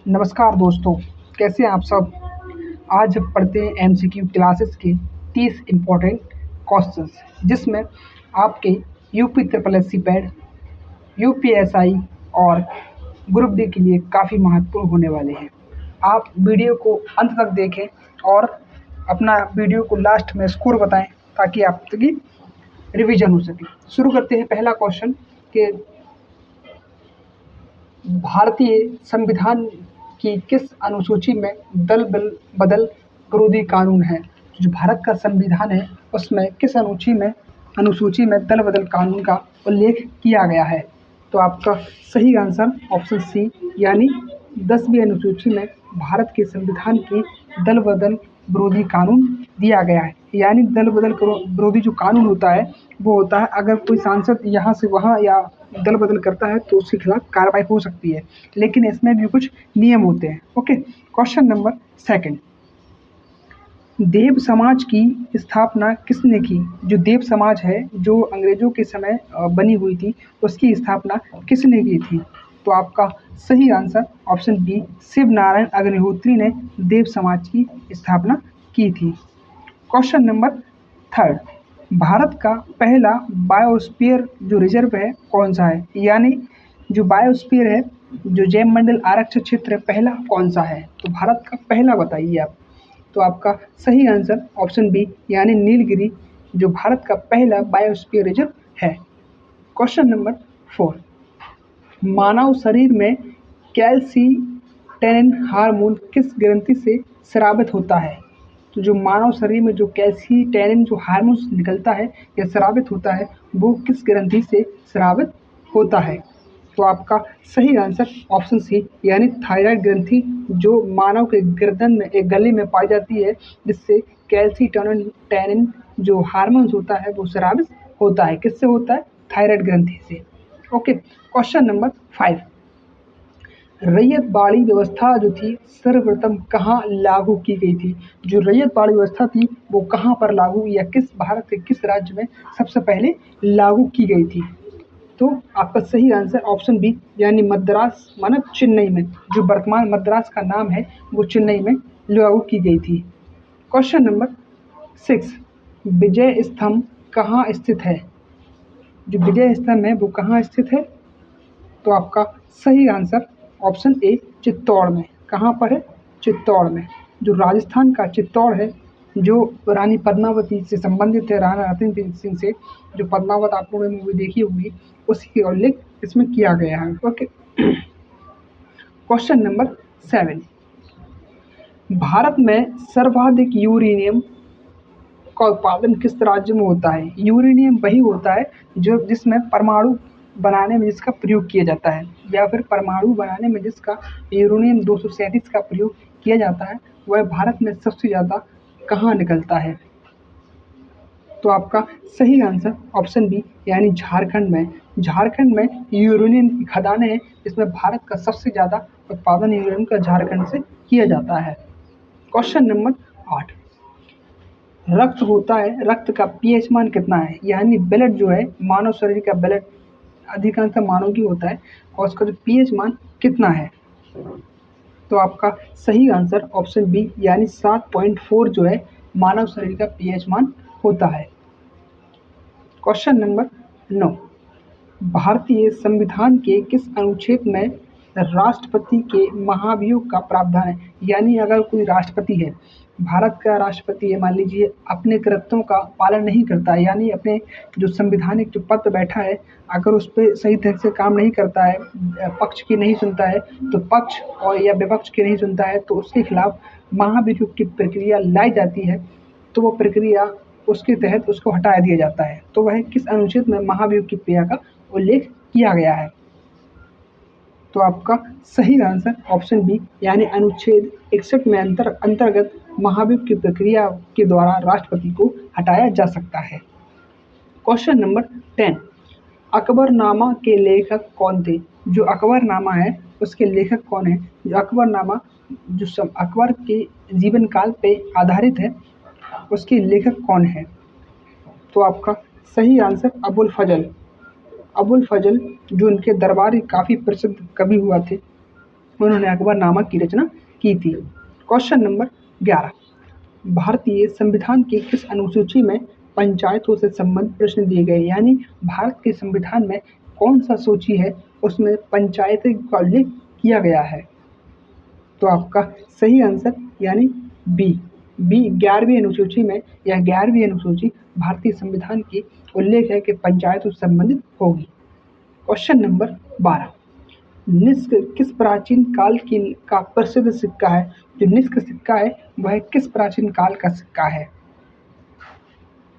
नमस्कार दोस्तों, कैसे हैं आप सब। आज हम पढ़ते हैं एमसीक्यू क्लासेस के 30 इम्पोर्टेंट क्वेश्चंस, जिसमें आपके यूपी ट्रिपल एस सी पैड, यूपीएसआई और ग्रुप डी के लिए काफ़ी महत्वपूर्ण होने वाले हैं। आप वीडियो को अंत तक देखें और अपना वीडियो को लास्ट में स्कोर बताएं ताकि आपकी रिवीजन हो सके। शुरू करते हैं पहला क्वेश्चन कि भारतीय संविधान की किस अनुसूची में दल बदल विरोधी कानून है। जो भारत का संविधान है उसमें किस अनुसूची में दल बदल कानून का उल्लेख किया गया है। तो आपका सही आंसर ऑप्शन सी, यानी 10वीं अनुसूची में भारत के संविधान की दल बदल विरोधी कानून दिया गया है। यानी दल बदल विरोधी जो कानून होता है वो होता है अगर कोई सांसद यहाँ से वहाँ या दल बदल करता है तो उसके खिलाफ कार्रवाई हो सकती है, लेकिन इसमें भी कुछ नियम होते हैं। ओके, क्वेश्चन नंबर सेकंड, देव समाज की स्थापना किसने की। जो देव समाज है जो अंग्रेजों के समय बनी हुई थी, उसकी स्थापना किसने की थी। तो आपका सही answer option B, Shiv Narayan Agnihotri ने देव समाज की स्थापना की थी। क्वेश्चन नंबर थर्ड, भारत का पहला बायोस्फीयर जो रिजर्व है कौन सा है। यानी जो बायोस्फीयर है, जो जैव मंडल आरक्षित क्षेत्र है, पहला कौन सा है। तो भारत का पहला बताइए आप। तो आपका सही आंसर ऑप्शन बी, यानी नीलगिरी जो भारत का पहला बायोस्फीयर रिजर्व है। क्वेश्चन नंबर 4, मानव शरीर में कैल्सिटेनिन हार्मोन किस ग्रंथि से स्रावित होता है। तो जो मानव शरीर में जो कैल्सिटेनिन जो हार्मोन निकलता है या स्रावित होता है वो किस ग्रंथि से स्रावित होता है। तो आपका सही आंसर ऑप्शन सी, यानी थायराइड ग्रंथि जो मानव के गर्दन में एक गले में पाई जाती है, जिससे कैल्सिटेनिन जो हार्मोन्स होता है वो स्रावित होता है। किससे होता है? थायराइड ग्रंथि से। ओके, क्वेश्चन नंबर 5, रैयत बाड़ी व्यवस्था जो थी सर्वप्रथम कहाँ लागू की गई थी। जो रैयत बाड़ी व्यवस्था थी वो कहाँ पर लागू या किस भारत के किस राज्य में सबसे पहले लागू की गई थी। तो आपका सही आंसर ऑप्शन बी, यानी मद्रास माना चेन्नई में, जो वर्तमान मद्रास का नाम है वो चेन्नई में लागू की गई थी। क्वेश्चन नंबर 6, विजय स्तंभ कहाँ स्थित है। जो विजय स्तंभ है वो कहाँ स्थित है। तो आपका सही आंसर ऑप्शन ए, चित्तौड़ में। कहाँ पर है? चित्तौड़ में। जो राजस्थान का चित्तौड़ है, जो रानी पद्मावती से संबंधित है, राणा रतन सिंह से, जो पद्मावत आप लोगों ने मूवी देखी होगी, उसी का उल्लेख इसमें किया गया है। ओके, क्वेश्चन नंबर 7, भारत में सर्वाधिक यूरेनियम का उत्पादन किस राज्य में होता है। यूरेनियम वही होता है जो जिसमें परमाणु बनाने में जिसका प्रयोग किया जाता है, या फिर परमाणु बनाने में जिसका यूरेनियम 237 का प्रयोग किया जाता है, वह भारत में सबसे ज़्यादा कहाँ निकलता है। तो आपका सही आंसर ऑप्शन बी, यानी झारखंड में। झारखंड में यूरेनियम की खदानें हैं, जिसमें भारत का सबसे ज़्यादा उत्पादन यूरेनियम का झारखंड से किया जाता है। क्वेश्चन नंबर 8, रक्त होता है, रक्त का पीएच मान कितना है। यानी ब्लड जो है, मानव शरीर का ब्लड अधिकांशतः मानव की होता है, और उसका जो पीएच मान कितना है। तो आपका सही आंसर ऑप्शन बी, यानी 7.4 जो है मानव शरीर का पीएच मान होता है। क्वेश्चन नंबर 9, भारतीय संविधान के किस अनुच्छेद में राष्ट्रपति के महाभियोग का प्रावधान है। यानी अगर कोई राष्ट्रपति है, भारत का राष्ट्रपति है, मान लीजिए अपने कर्तव्यों का पालन नहीं करता है, यानी अपने जो संवैधानिक जो पद पर बैठा है अगर उस पर सही तरह से काम नहीं करता है, पक्ष की नहीं सुनता है, तो पक्ष और या विपक्ष की नहीं सुनता है, तो उसके खिलाफ महाभियोग की प्रक्रिया लाई जाती है। तो वो प्रक्रिया उसके तहत उसको हटा दिया जाता है। तो वह किस अनुच्छेद में महाभियोग की क्रिया का उल्लेख किया गया है। तो आपका सही आंसर ऑप्शन बी, यानी अनुच्छेद 61 में अंतर्गत महाभियोग की प्रक्रिया के द्वारा राष्ट्रपति को हटाया जा सकता है। क्वेश्चन नंबर 10, अकबरनामा के लेखक कौन थे। जो अकबरनामा है उसके लेखक कौन है। जो अकबरनामा जो अकबर के जीवन काल पे आधारित है, उसके लेखक कौन है। तो आपका सही आंसर अबुल फजल जो उनके दरबारी काफ़ी प्रसिद्ध कवि हुआ थे, उन्होंने अकबरनामा की रचना की थी। क्वेश्चन नंबर 11, भारतीय संविधान की किस अनुसूची में पंचायतों से संबंधित प्रश्न दिए गए? यानी भारत के संविधान में कौन सा सूची है उसमें पंचायत का उल्लेख किया गया है? तो आपका सही आंसर यानी बी 11वीं अनुसूची में, यह 11वीं अनुसूची भारतीय संविधान की उल्लेख है कि पंचायतों से संबंधित होगी। क्वेश्चन नंबर 12, निष्क किस प्राचीन काल की का प्रसिद्ध सिक्का है? जो निष्क सिक्का है वह किस प्राचीन काल का सिक्का है?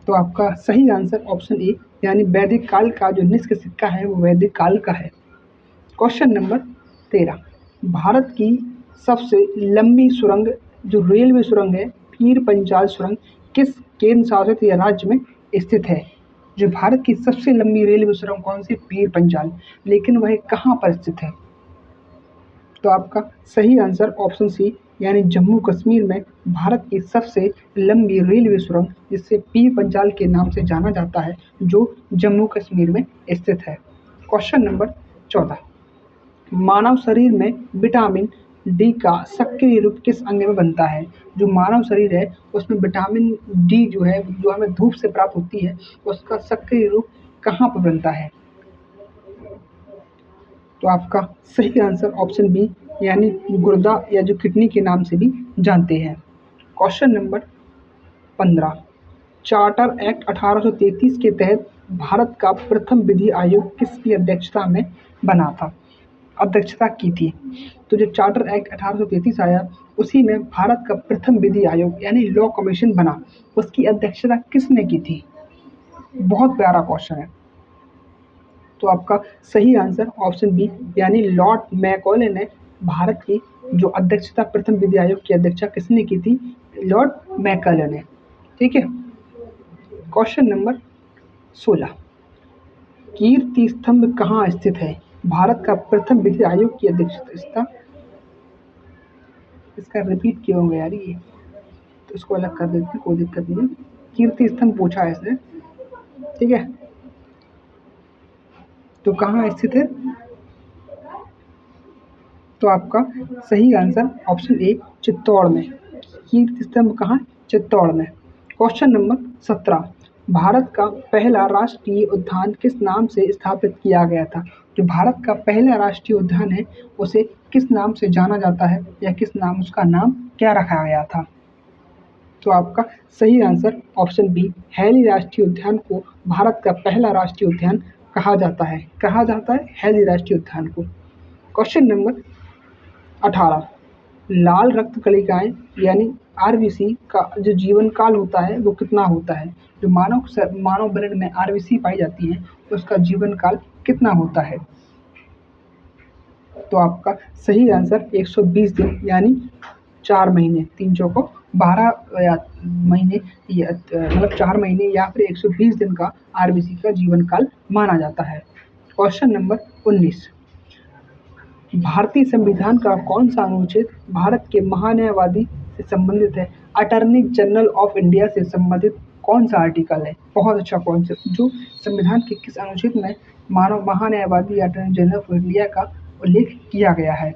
तो आपका सही आंसर ऑप्शन ए यानी वैदिक काल का जो निष्क सिक्का है वो वैदिक काल का है। क्वेश्चन नंबर 13, भारत की सबसे लंबी सुरंग जो रेलवे सुरंग है पीर पंजाल सुरंग किस केंद्र शासित या राज्य में स्थित है? जो भारत की सबसे लंबी रेलवे सुरंग कौन सी? पीर पंजाल, लेकिन वह कहाँ पर स्थित है? तो आपका सही आंसर ऑप्शन सी यानी जम्मू कश्मीर में भारत की सबसे लंबी रेलवे सुरंग जिसे पीर पंजाल के नाम से जाना जाता है जो जम्मू कश्मीर में स्थित है। क्वेश्चन नंबर 14, मानव शरीर में विटामिन डी का सक्रिय रूप किस अंग में बनता है? जो मानव शरीर है उसमें विटामिन डी जो है जो हमें धूप से प्राप्त होती है उसका सक्रिय रूप कहाँ पर बनता है? तो आपका सही आंसर ऑप्शन बी यानी गुर्दा या जो किडनी के नाम से भी जानते हैं। क्वेश्चन नंबर 15, चार्टर एक्ट 1833 के तहत भारत का प्रथम विधि आयोग किसकी अध्यक्षता में बना था? अध्यक्षता की थी। तो जो चार्टर एक्ट 1833 आया उसी में भारत का प्रथम विधि आयोग यानी लॉ कमीशन बना, उसकी अध्यक्षता किसने की थी? बहुत प्यारा क्वेश्चन है। तो आपका सही आंसर ऑप्शन बी यानी लॉर्ड मैकॉले ने भारत की जो अध्यक्षता प्रथम विधि आयोग की अध्यक्षता किसने की थी? लॉर्ड मैकॉले ने। ठीक है। क्वेश्चन नंबर 16, कीर्ति स्तंभ कहाँ स्थित है? भारत का प्रथम विधि आयोग की अध्यक्षता, इसका रिपीट क्यों हो गया यार ये, तो इसको अलग कर देते हैं, कोई दिक्कत नहीं है। कीर्ति स्तंभ पूछा है इसने, ठीक है, तो कहाँ स्थित है? तो आपका सही आंसर ऑप्शन ए चित्तौड़ में। कीर्ति स्तंभ कहाँ? चित्तौड़ में। क्वेश्चन नंबर 17, भारत का पहला राष्ट्रीय उद्यान किस नाम से स्थापित किया गया था? जो भारत का पहला राष्ट्रीय उद्यान है उसे किस नाम से जाना जाता है या किस नाम उसका नाम क्या रखा गया था? तो आपका सही आंसर ऑप्शन बी हैली राष्ट्रीय उद्यान को भारत का पहला राष्ट्रीय उद्यान कहा जाता है। हैली राष्ट्रीय उद्यान को। क्वेश्चन नंबर 18, लाल रक्त कणिकाएं यानी आरबीसी का जो जीवन काल होता है वो कितना होता है? जो मानव ब्लड में आरबीसी पाई जाती है उसका जीवन काल कितना होता है? तो आपका सही आंसर 120 दिन यानी 4 महीने, 3 चौको 12 या महीने मतलब 4 महीने या फिर 120 दिन का आरबीसी का जीवन काल माना जाता है। क्वेश्चन नंबर 19, भारतीय संविधान का कौन सा अनुच्छेद भारत के महान्यायवादी से संबंधित है? अटॉर्नी जनरल ऑफ इंडिया से संबंधित कौन सा आर्टिकल है? बहुत अच्छा कॉन्सेप्ट। जो संविधान के किस अनुच्छेद में मानव महान्यायवादी अटॉर्नी जनरल ऑफ इंडिया का उल्लेख किया गया है?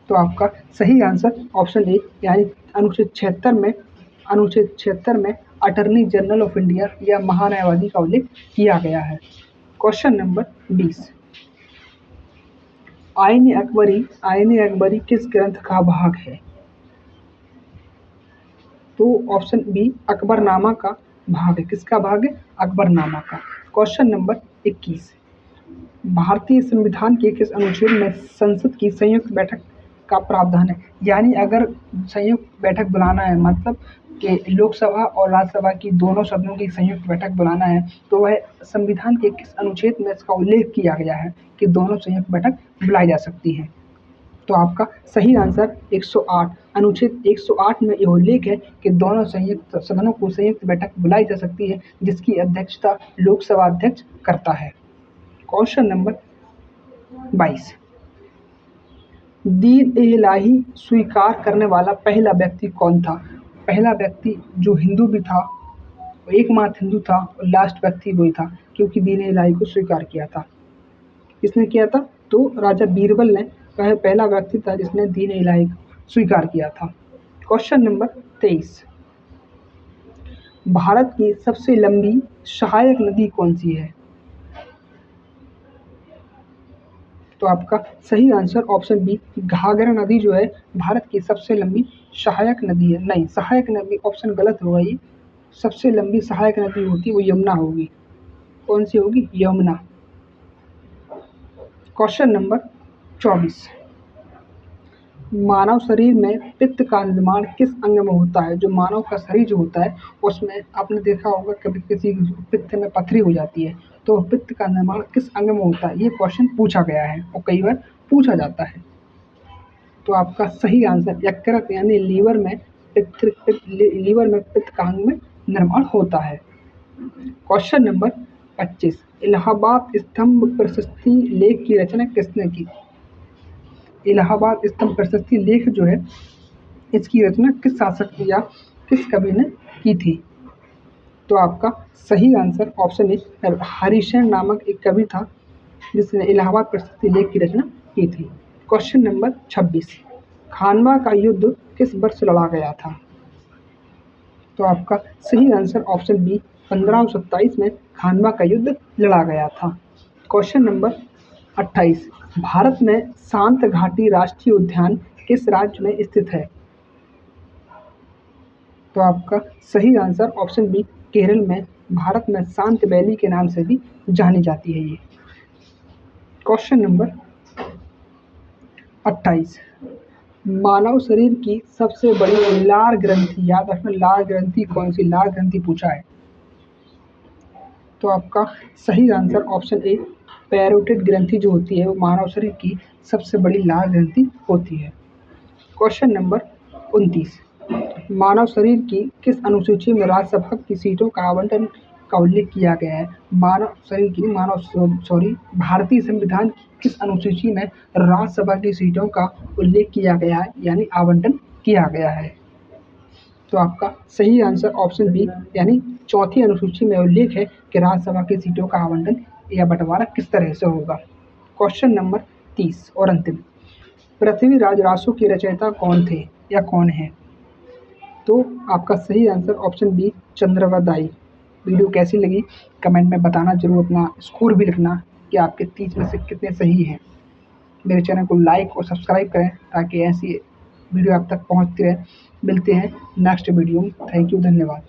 तो आपका सही आंसर ऑप्शन ए यानी अनुच्छेद 76 में अटॉर्नी जनरल ऑफ इंडिया या महान्यायवादी का उल्लेख किया गया है। क्वेश्चन नंबर 20, आईन अकबरी किस ग्रंथ का भाग है? तो ऑप्शन बी अकबरनामा का भाग है। किसका भाग है? अकबरनामा का। क्वेश्चन नंबर 21, भारतीय संविधान के किस अनुच्छेद में संसद की संयुक्त बैठक का प्रावधान है? यानी अगर संयुक्त बैठक बुलाना है मतलब कि लोकसभा और राज्यसभा की दोनों सदनों की संयुक्त बैठक बुलाना है तो वह संविधान के किस अनुच्छेद में इसका उल्लेख किया गया है कि दोनों संयुक्त बैठक बुलाई जा सकती है? तो आपका सही आंसर 108 अनुच्छेद 108 में यह उल्लेख है कि दोनों संयुक्त सदनों को संयुक्त बैठक बुलाई जा सकती है जिसकी अध्यक्षता लोकसभा अध्यक्ष करता है। क्वेश्चन नंबर 22, दीन ए इलाही स्वीकार करने वाला पहला व्यक्ति कौन था? पहला व्यक्ति जो हिंदू भी था, एकमात्र हिंदू था और लास्ट व्यक्ति वही था क्योंकि दीन ए इलाही को स्वीकार किया था। किसने किया था? तो राजा बीरबल ने वह पहला व्यक्ति था जिसने दीन इलाही स्वीकार किया था। क्वेश्चन नंबर 23, भारत की सबसे लंबी सहायक नदी कौन सी है? तो आपका सही आंसर ऑप्शन बी घाघरा नदी जो है भारत की सबसे लंबी सहायक नदी है। नहीं, सहायक नदी ऑप्शन गलत होगा ये। सबसे लंबी सहायक नदी होती है वो यमुना होगी। कौन सी होगी? यमुना। क्वेश्चन नंबर 24, मानव शरीर में पित्त का निर्माण किस अंग में होता है? जो मानव का शरीर जो होता है उसमें आपने देखा होगा कभी किसी पित्त में पथरी हो जाती है, तो पित्त का निर्माण किस अंग में होता है? ये क्वेश्चन पूछा गया है और कई बार पूछा जाता है। तो आपका सही आंसर यकृत यानी लीवर में पित्त का अंग में निर्माण होता है। क्वेश्चन नंबर 25, इलाहाबाद स्तंभ प्रशस्ति लेख की रचना किसने की? इलाहाबाद स्तंभ प्रशस्ति लेख जो है इसकी रचना किस शासक या किस कवि ने की थी? तो आपका सही आंसर ऑप्शन ए हरिशरण नामक एक कवि था जिसने इलाहाबाद प्रशस्ति लेख की रचना की थी। क्वेश्चन नंबर 26, खानवा का युद्ध किस वर्ष लड़ा गया था? तो आपका सही आंसर ऑप्शन बी 1527 में खानवा का युद्ध लड़ा गया था। क्वेश्चन नंबर 28, भारत में शांत घाटी राष्ट्रीय उद्यान किस राज्य में स्थित है? तो आपका सही आंसर ऑप्शन बी केरल में भारत में शांत वैली के नाम से भी जानी जाती है ये। क्वेश्चन नंबर 28, मानव शरीर की सबसे बड़ी लार ग्रंथि, याद रखना लार ग्रंथि कौन सी? लार ग्रंथि पूछा है। तो आपका सही आंसर ऑप्शन ए पैरोटिड ग्रंथि जो होती है वो मानव शरीर की सबसे बड़ी लार ग्रंथि होती है। क्वेश्चन नंबर 29, मानव शरीर की किस अनुसूची में राज्यसभा की सीटों का आवंटन का उल्लेख किया गया है? भारतीय संविधान की किस अनुसूची में राज्यसभा की सीटों का उल्लेख किया गया है यानी आवंटन किया गया है? तो आपका सही आंसर ऑप्शन बी यानी चौथी अनुसूची में उल्लेख है कि राज्यसभा की सीटों का आवंटन या बंटवारा किस तरह से होगा। क्वेश्चन नंबर 30 और अंतिम, पृथ्वीराज रासो के रचयिता कौन थे या कौन है? तो आपका सही आंसर ऑप्शन बी चंद्रवत आई। वीडियो कैसी लगी कमेंट में बताना जरूर, अपना स्कोर भी लिखना कि आपके 30 में से कितने सही हैं। मेरे चैनल को लाइक और सब्सक्राइब करें ताकि ऐसी वीडियो आप तक पहुंचती रहे। मिलते हैं नेक्स्ट वीडियो में। थैंक यू, धन्यवाद।